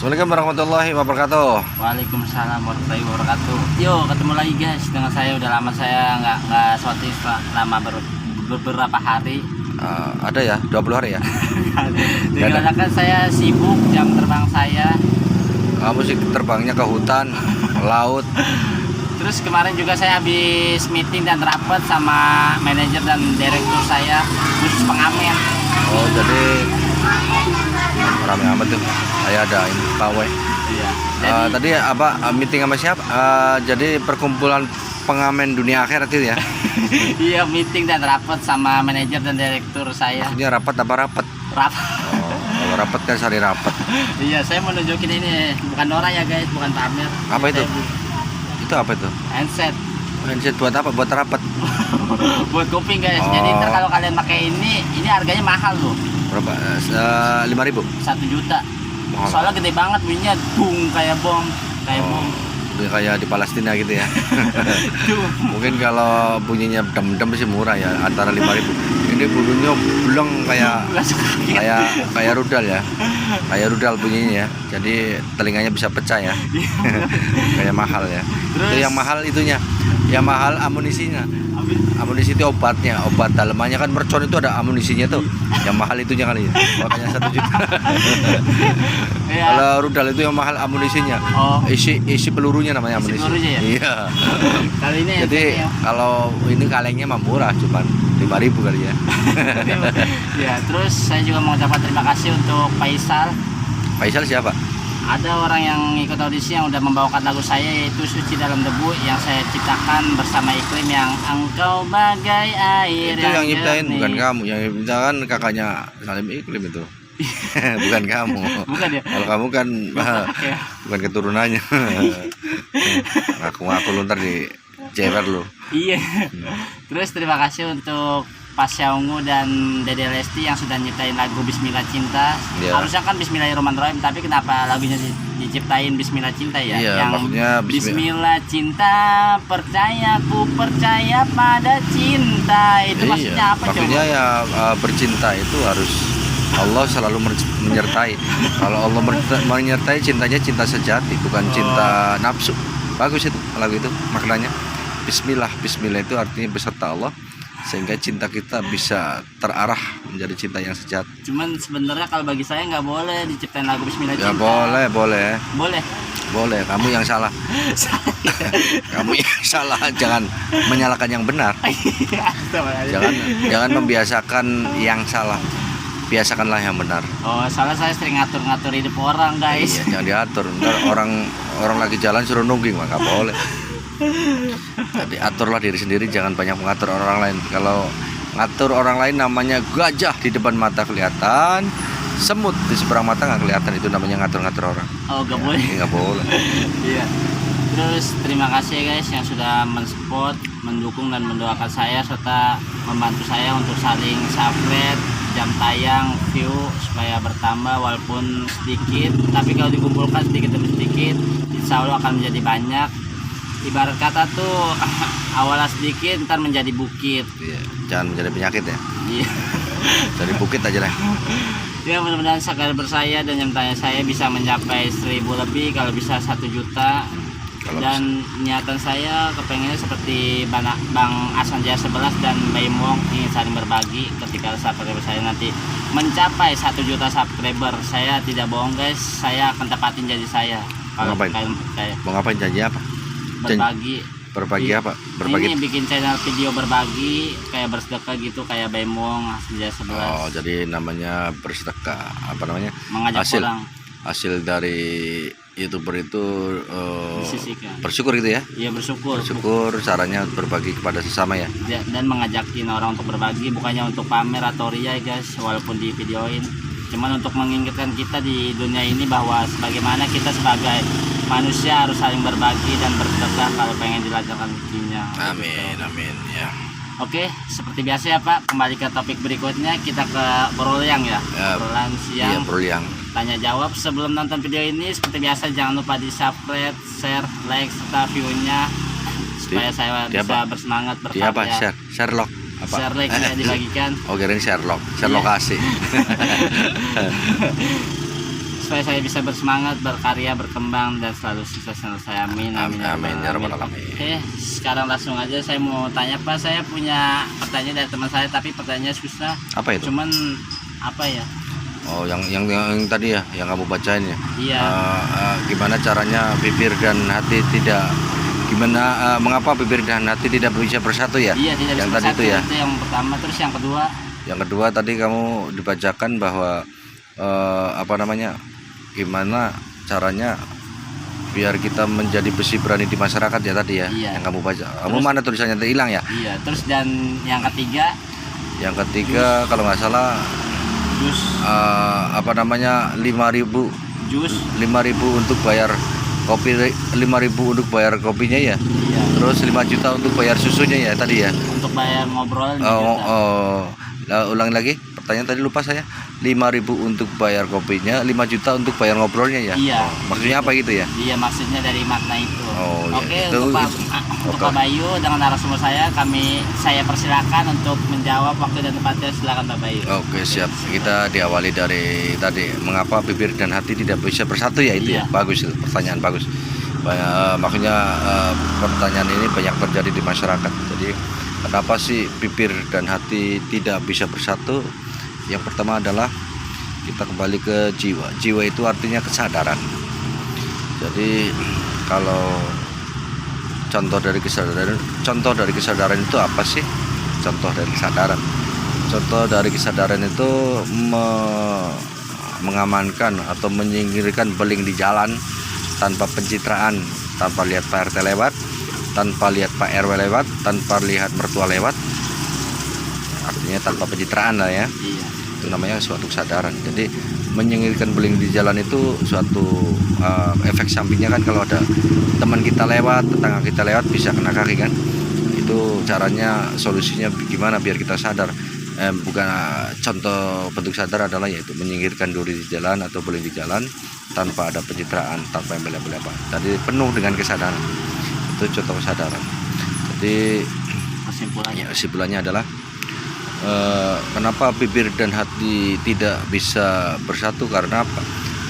Assalamualaikum warahmatullahi wabarakatuh. Waalaikumsalam warahmatullahi wabarakatuh. Yo, ketemu lagi guys dengan saya. Udah lama saya nggak shooting selama beberapa hari. Ada ya 20 hari ya. Dikarenakan saya sibuk jam terbang saya. Kamu sih terbangnya ke hutan, laut. Terus kemarin juga saya habis meeting dan rapat sama manajer dan direktur saya khusus pengamen. Oh, jadi rame amat tuh. Saya ada ini pawai. Iya. Tadi apa meeting sama siapa? Jadi perkumpulan pengamen dunia akhirat itu ya. Iya, meeting dan rapat sama manajer dan direktur saya. Maksudnya rapat apa rapat? Rapat. Oh, kalau rapat kan sehari rapat. Iya, saya mau nunjukin ini bukan orang ya guys, bukan pamer. Apa itu? Itu apa itu? Handset. Handset buat apa? Buat rapat. Buat kuping guys. Oh. Jadi ntar kalau kalian pakai ini harganya mahal loh. Berapa? 5.000. 1 juta. Mahal. Soalnya gede banget bunyinya, dung kayak bom, kayak bom. Kayak di Palestina gitu ya. Mungkin kalau bunyinya dem-dem sih murah ya, antara 5.000. Ini bunyinya bleng kayak rudal ya. Kayak rudal bunyinya ya. Jadi telinganya bisa pecah ya. Kayak mahal ya. Terus, itu yang mahal itunya. Yang mahal amunisinya. Amunisi itu obatnya, obat dalemannya kan mercon itu ada amunisinya tuh. Yang mahal itunya kali ya. Makanya 1 juta. Ya. Kalau rudal itu yang mahal amunisinya. Oh. Isi pelurunya namanya Isi amunisi. pelurunya ya? Iya. Kali ini Jadi kalau ini kalengnya mah murah, cuman 5.000 kali ya. ya, terus saya juga mau ucapkan terima kasih untuk Faisal. Faisal siapa? Ada orang yang ikut audisi yang udah membawakan lagu saya, yaitu Suci Dalam Debu, yang saya ciptakan bersama Iklim, yang engkau bagai air. Itu yang nyiptain jernih. bukan kamu, yang nyiptakan kakaknya Salim Iklim itu. Bukan kamu. Bukan ya? Kalau kamu kan Ya. bukan keturunannya. Ngaku-ngaku lu ntar di cewer lu. Iya. Terus terima kasih untuk Pasha Ungu dan Dede Lesti yang sudah nyiptain lagu Bismillah Cinta. Iya. Harusnya kan Bismillahirrahmanirrahim, tapi kenapa lagunya diciptain Bismillah Cinta ya? Iya, yang maksudnya Bismillah Cinta, percaya ku percaya pada cinta. Itu maksudnya apa maksudnya coba? ya bercinta itu harus Allah selalu menyertai. Kalau Allah menyertai, cintanya cinta sejati, bukan cinta nafsu. Bagus itu lagu itu maknanya. Bismillah itu artinya beserta Allah, sehingga cinta kita bisa terarah menjadi cinta yang sejati. Cuman sebenarnya kalau bagi saya nggak boleh diciptain lagu Bismillah Ya Cinta. boleh. Kamu yang salah. Kamu yang salah. Jangan menyalahkan yang benar. Jangan membiasakan yang salah. Biasakanlah yang benar. Oh, salah, saya sering ngatur-ngatur hidup orang guys. Iya, jangan diatur. Ntar orang lagi jalan suruh nungging, mah nggak boleh. Jadi aturlah diri sendiri, jangan banyak mengatur orang lain. Kalau ngatur orang lain namanya gajah di depan mata kelihatan, semut di seberang mata nggak kelihatan. Itu namanya ngatur-ngatur orang. Oh, nggak boleh. Nggak boleh. Iya. Terus terima kasih guys yang sudah mensupport, mendukung dan mendoakan saya, serta membantu saya untuk saling subscribe, jam tayang, view supaya bertambah walaupun sedikit, tapi kalau dikumpulkan sedikit demi sedikit insya Allah akan menjadi banyak. Ibarat kata tuh awalnya sedikit ntar menjadi bukit. Iya, jangan menjadi penyakit ya. Iya. Jadi bukit aja lah. Ya, mudah-mudahan subscriber saya dan jam tayang saya bisa mencapai 1.000 lebih, kalau bisa 1 juta. Dan niatan saya kepengennya seperti Bang Asan Jaya 11 dan Mbak Imong, ingin saling berbagi. Ketika subscriber saya nanti mencapai 1 juta subscriber, saya tidak bohong guys, saya akan tepatin janji saya. Kalau kalian percaya. Mau ngapain, janji apa? Berbagi apa? Berbagi. Ini bikin channel video berbagi, kayak bersedekah gitu, kayak Mbak Imong, Asan Jaya 11. Oh, jadi namanya bersedekah. Apa namanya? Mengajak orang. Hasil dari YouTuber itu Disisihkan. bersyukur gitu ya. Iya, bersyukur. Caranya berbagi kepada sesama ya. Dan mengajakin orang untuk berbagi, bukannya untuk pamer atau ria guys, walaupun di videoin, cuman untuk mengingatkan kita di dunia ini bahwa sebagaimana kita sebagai manusia harus saling berbagi dan bersedekah kalau pengen dilancarkan rezekinya. Amin, amin ya. Oke, seperti biasa ya Pak, kembali ke topik berikutnya, kita ke Brolyang ya. Obrolan siang. Iya, Brolyang. Tanya jawab. Sebelum nonton video ini, seperti biasa jangan lupa di subscribe, share, like, serta view-nya supaya saya bisa bersemangat berkarya. Apa? Sherlock apa? Share, like nya dibagikan. Oh, kirain Sherlock lokasi. supaya saya bisa bersemangat, berkarya, berkembang, dan selalu sukses selesai. Amin. Amin. Amin ya rabbal alamin. Oke, sekarang langsung aja saya mau tanya Pak. Saya punya pertanyaan dari teman saya, tapi pertanyaannya susah. Apa itu? Cuman apa ya? Oh, yang tadi ya, yang kamu bacain ya. Iya. Gimana caranya bibir dan hati tidak mengapa bibir dan hati tidak bisa bersatu ya? Iya, tidak yang bisa tadi bersatu, itu ya. Itu yang pertama. Terus yang kedua? Yang kedua tadi kamu dibacakan bahwa gimana caranya biar kita menjadi besi berani di masyarakat ya tadi ya. Iya. Yang kamu baca. Kamu mana tulisannya hilang ya? Iya. Terus dan yang ketiga? Yang ketiga kalau nggak salah Jus. 5.000 Jus. 5.000 untuk bayar kopi, 5.000 untuk bayar kopinya ya. Iya. Terus 5 juta untuk bayar susunya ya tadi ya. Untuk bayar ngobrol. Ulangi lagi pertanyaan tadi lupa saya. 5.000 untuk bayar kopinya, 5 juta untuk bayar ngobrolnya ya. Iya. Maksudnya apa gitu ya? Iya, maksudnya dari makna itu. Oh, Oke, ya, untuk Pak oke. Bayu dengan narasumber saya persilakan untuk menjawab waktu dan tempatnya. Silakan Pak Bayu. Oke, siap. Kita diawali dari tadi mengapa bibir dan hati tidak bisa bersatu ya itu Iya. ya. Bagus itu, pertanyaan bagus. Makanya pertanyaan ini banyak terjadi di masyarakat. Jadi kenapa sih bibir dan hati tidak bisa bersatu? Yang pertama adalah kita kembali ke jiwa. Jiwa itu artinya kesadaran. Jadi kalau contoh dari kesadaran itu apa sih? Contoh dari kesadaran itu mengamankan atau menyingkirkan beling di jalan tanpa pencitraan, tanpa lihat Pak RT lewat, tanpa lihat Pak RW lewat, tanpa lihat mertua lewat. Artinya tanpa pencitraan lah ya. Iya. Itu namanya suatu kesadaran. Jadi menyingkirkan beling di jalan itu suatu efek sampingnya kan, kalau ada teman kita lewat, tetangga kita lewat bisa kena kaki kan. Itu caranya, solusinya gimana biar kita sadar. Contoh bentuk sadar adalah yaitu menyingkirkan duri di jalan atau beling di jalan tanpa ada pencitraan, tanpa embel-embel apa. Tadi penuh dengan kesadaran. Itu contoh kesadaran. Jadi kesimpulannya adalah kenapa bibir dan hati tidak bisa bersatu? Karena apa?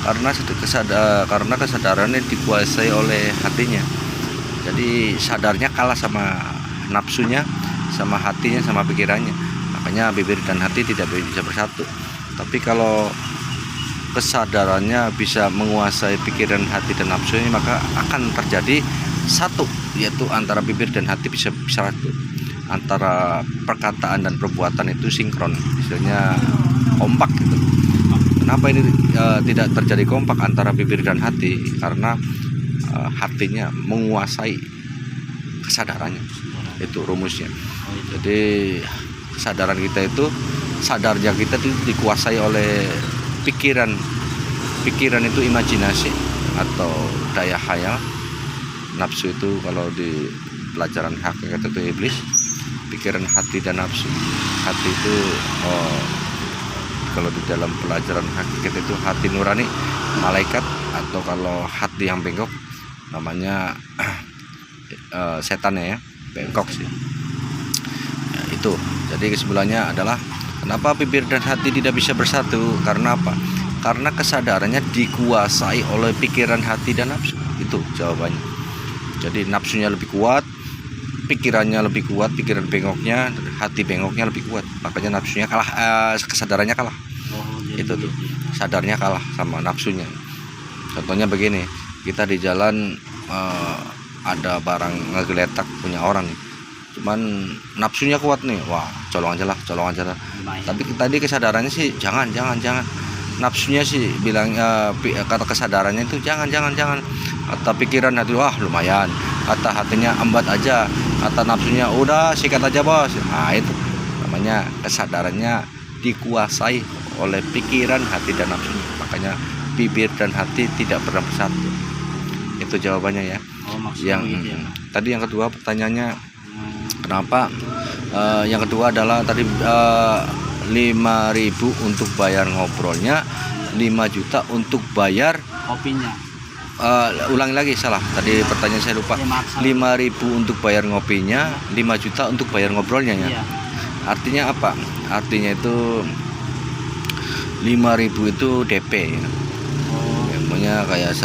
Karena kesadarannya dikuasai oleh hatinya. Jadi sadarnya kalah sama nafsunya, sama hatinya, sama pikirannya. Makanya bibir dan hati tidak bisa bersatu. Tapi kalau kesadarannya bisa menguasai pikiran, hati, dan nafsunya, maka akan terjadi satu, yaitu antara bibir dan hati bisa bersatu. Antara perkataan dan perbuatan itu sinkron, istilahnya kompak gitu. Kenapa ini tidak terjadi kompak antara bibir dan hati? Karena hatinya menguasai kesadarannya. Itu rumusnya. Jadi kesadaran kita itu, sadarnya kita itu dikuasai oleh pikiran. Pikiran itu imajinasi atau daya khayal. Nafsu itu kalau di pelajaran hakikat itu iblis. Pikiran, hati, dan nafsu. Hati itu kalau di dalam pelajaran hakikat itu hati nurani, malaikat, atau kalau hati yang bengkok namanya setan ya, bengkok sih ya, itu. Jadi kesimpulannya adalah kenapa bibir dan hati tidak bisa bersatu? Karena apa? Karena kesadarannya dikuasai oleh pikiran, hati, dan nafsu. Itu jawabannya. Jadi nafsunya lebih kuat, pikirannya lebih kuat, pikiran bengoknya, hati bengoknya lebih kuat. Makanya nafsunya kalah, kesadarannya kalah. Itu tuh, sadarnya kalah sama nafsunya. Contohnya begini, kita di jalan ada barang ngegeletak punya orang nih. Cuman nafsunya kuat nih, wah colong aja lah. Tapi tadi kesadarannya sih jangan. Nafsunya sih bilang kata kesadarannya itu jangan. Kata pikiran hati, wah lumayan. Kata hatinya embat aja. Kata nafsunya udah sikat aja bos. Nah itu namanya kesadarannya dikuasai oleh pikiran, hati, dan nafsu. Makanya bibir dan hati tidak pernah bersatu. Itu jawabannya ya. Yang gitu ya. Tadi yang kedua pertanyaannya kenapa? Yang kedua adalah tadi 5.000 untuk bayar ngobrolnya, 5 juta untuk bayar kopinya. Ulangi lagi, salah. Tadi pertanyaan saya lupa. 5.000 untuk bayar ngopinya, 5 juta untuk bayar ngobrolnya ya. Iya. Artinya apa? Artinya itu 5.000 itu DP ya. Oh, maunya kayak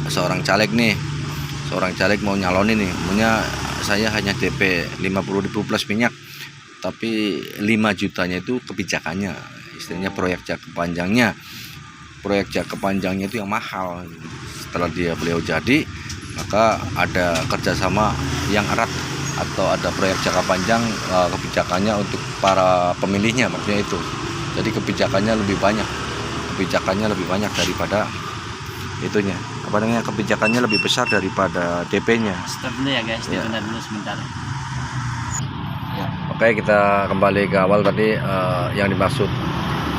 seorang caleg nih, seorang caleg mau nyalonin nih, maunya saya hanya DP 50.000 plus minyak, tapi 5 jutanya itu kebijakannya, istilahnya proyek jangka panjangnya. Proyek jangka panjangnya itu yang mahal. Setelah beliau jadi, maka ada kerjasama yang erat atau ada proyek jangka panjang, kebijakannya untuk para pemilihnya, maksudnya itu. Jadi kebijakannya lebih banyak daripada itunya, apa namanya, kebijakannya lebih besar daripada DP-nya. Stop dulu ya guys, Ya. ditunda dulu sebentar. Oke, kita kembali ke awal tadi, yang dimaksud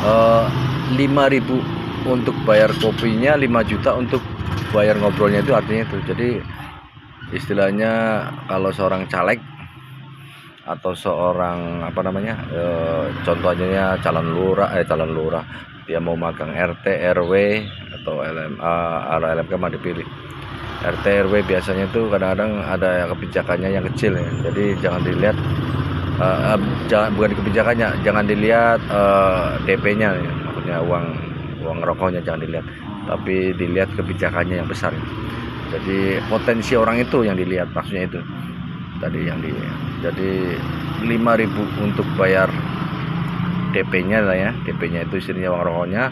5.000 untuk bayar kopinya, 5 juta untuk bayar ngobrolnya, itu artinya itu. Jadi istilahnya kalau seorang caleg atau seorang apa namanya, contohnya calon lurah, dia mau magang RT RW atau LMA atau LMK mah dipilih. RT RW biasanya itu kadang-kadang ada kebijakannya yang kecil ya. Jadi jangan dilihat, bukan kebijakannya, jangan dilihat DP-nya ya. Maksudnya uang rokoknya jangan dilihat, tapi dilihat kebijakannya yang besar. Jadi potensi orang itu yang dilihat, maksudnya itu tadi yang jadi 5.000 untuk bayar DP-nya lah ya. DP-nya itu istilahnya uang rokoknya,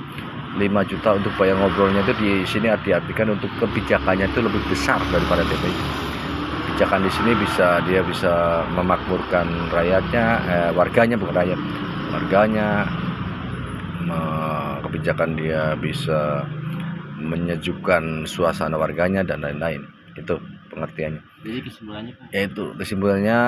5 juta untuk bayar ngobrolnya. Itu di sini diartikan untuk kebijakannya itu lebih besar daripada DP. Kebijakan di sini dia bisa memakmurkan rakyatnya, warganya, bukan rakyat, warganya. Kebijakan dia bisa menyejukkan suasana warganya dan lain-lain. Itu pengertiannya. Jadi kesimpulannya Pak? Yaitu kesimpulannya,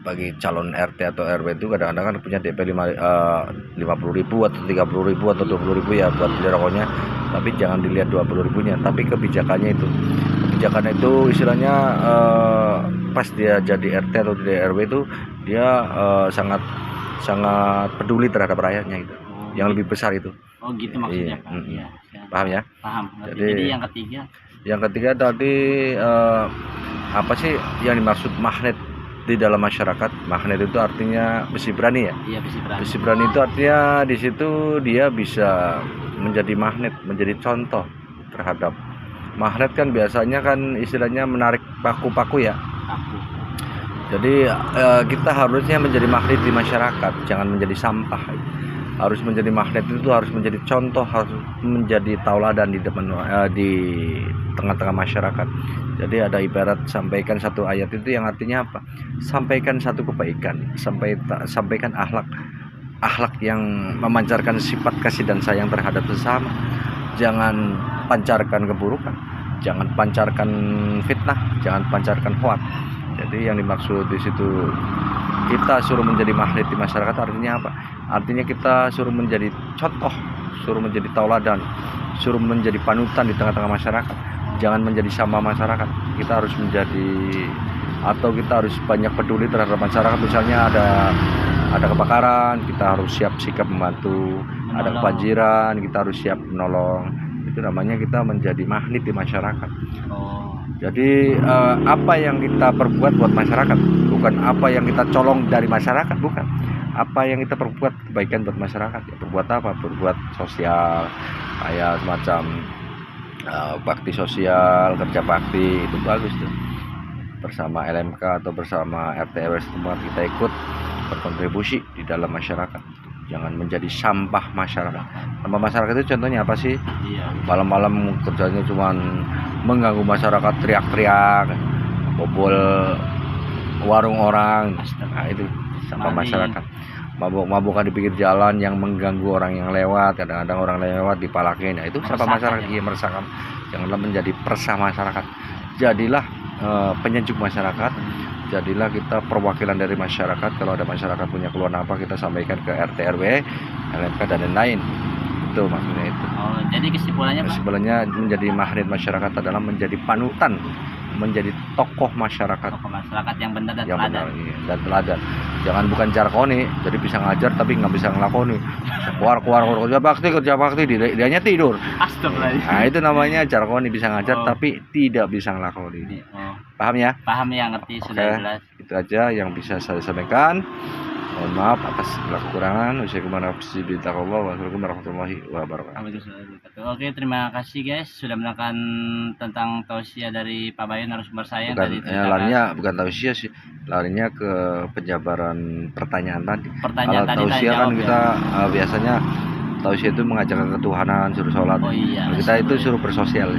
bagi calon RT atau RW itu kadang-kadang kan punya DP 50.000 atau 30.000 atau 20.000 ya buat beli rokoknya, tapi jangan dilihat 20.000-nya, tapi kebijakannya itu. Kebijakan itu istilahnya, pas dia jadi RT atau di RW itu dia sangat peduli terhadap rakyatnya itu. Yang lebih besar itu. Oh gitu maksudnya Pak. Iya. Paham ya? Paham. Jadi Yang ketiga tadi, apa sih yang dimaksud magnet di dalam masyarakat? Magnet itu artinya besi berani ya. iya besi berani. Besi berani itu artinya di situ dia bisa menjadi magnet, menjadi contoh terhadap. Magnet kan biasanya kan istilahnya menarik paku-paku ya. Aku. Jadi kita harusnya menjadi magnet di masyarakat, jangan menjadi sampah. Harus menjadi magnet itu harus menjadi contoh, harus menjadi tauladan di depan, di tengah-tengah masyarakat. Jadi ada ibarat sampaikan satu ayat itu yang artinya apa? Sampaikan satu kebaikan, sampaikan akhlak yang memancarkan sifat kasih dan sayang terhadap sesama. Jangan pancarkan keburukan, jangan pancarkan fitnah, jangan pancarkan hoak. Jadi yang dimaksud di situ kita suruh menjadi magnet di masyarakat artinya apa? Artinya kita suruh menjadi contoh, suruh menjadi tauladan, suruh menjadi panutan di tengah-tengah masyarakat. Jangan menjadi sampah masyarakat. Kita harus kita harus banyak peduli terhadap masyarakat. Misalnya ada kebakaran, kita harus siap sikap membantu. Ada kebanjiran, kita harus siap menolong. Itu namanya kita menjadi magnet di masyarakat. Jadi apa yang kita perbuat buat masyarakat, bukan apa yang kita colong dari masyarakat, bukan. Apa yang kita perbuat kebaikan buat masyarakat, ya berbuat apa? Berbuat sosial, kayak semacam bakti sosial, kerja bakti, itu bagus tuh. Bersama LMK atau bersama RT RW setempat kita ikut berkontribusi di dalam masyarakat. Jangan menjadi sampah masyarakat. Sampah masyarakat itu contohnya apa sih? Iya. Malam-malam kerjanya cuma mengganggu masyarakat, teriak-teriak, bobol warung orang. Nah itu sampah masyarakat. Mabuk-mabukan di pinggir jalan yang mengganggu orang yang lewat. Kadang-kadang orang lewat dipalakin. Nah itu sampah masyarakat. Iya, meresahkan. Janganlah menjadi peresah masyarakat. Jadilah penyejuk masyarakat. Jadilah kita perwakilan dari masyarakat. Kalau ada masyarakat punya keluhan apa, kita sampaikan ke RT RW, LMK dan lain-lain. Itu maksudnya itu. Oh, jadi kesimpulannya menjadi magnet masyarakat adalah menjadi panutan, menjadi tokoh masyarakat. Tokoh masyarakat yang benar dan yang teladan. benar, iya, dan teladan. Jangan bukan jarkoni, jadi bisa ngajar tapi nggak bisa ngelakoni. Keluar kerja bakti, dianya tidur. Astagfirullahaladzim. Nah itu namanya jarkoni, bisa ngajar tapi tidak bisa ngelakoni. Oh. Paham ya? Paham ya, ngerti. Oke, Sudah jelas. itu aja yang bisa saya sampaikan. Mohon maaf atas segala kekurangan. Wassalamualaikum warahmatullahi wabarakatuh. wabarakatuh. Oke, terima kasih guys sudah mendengarkan tentang tausiah dari Pak Bayu narasumber saya yang Bukan tadi ya, ceritakan. larinya bukan tausiah sih, larinya ke penjabaran pertanyaan tadi. Pertanyaan Kalau tadi tanya tausiah kan jawab kita biasanya tausiah itu mengajak ke ketuhanan, suruh sholat. Oh iya. Kalau kita itu suruh bersosial.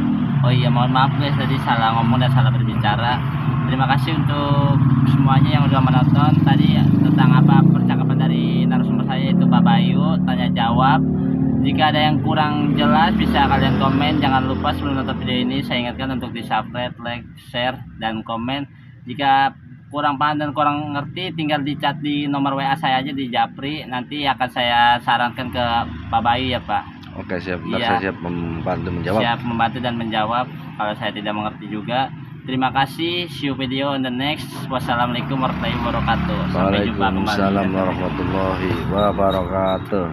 Oh iya, mohon maaf guys tadi salah ngomong dan salah berbicara. Terima kasih untuk semuanya yang udah menonton tadi tentang apa percakapan dari narasumber saya itu Pak Bayu, tanya jawab. Jika ada yang kurang jelas bisa kalian komen. Jangan lupa sebelum nonton video ini saya ingatkan untuk di subscribe, like, share, dan komen. Jika kurang paham dan kurang ngerti tinggal di chat di nomor WA saya aja di Japri. Nanti akan saya sarankan ke Pak Bayu ya Pak. Oke, siap. Bentar, Iya. saya siap membantu menjawab. Siap membantu dan menjawab kalau saya tidak mengerti juga. Terima kasih. See you video on the next. Wassalamualaikum warahmatullahi wabarakatuh. Sampai jumpa kembali. Waalaikumsalam warahmatullahi wabarakatuh.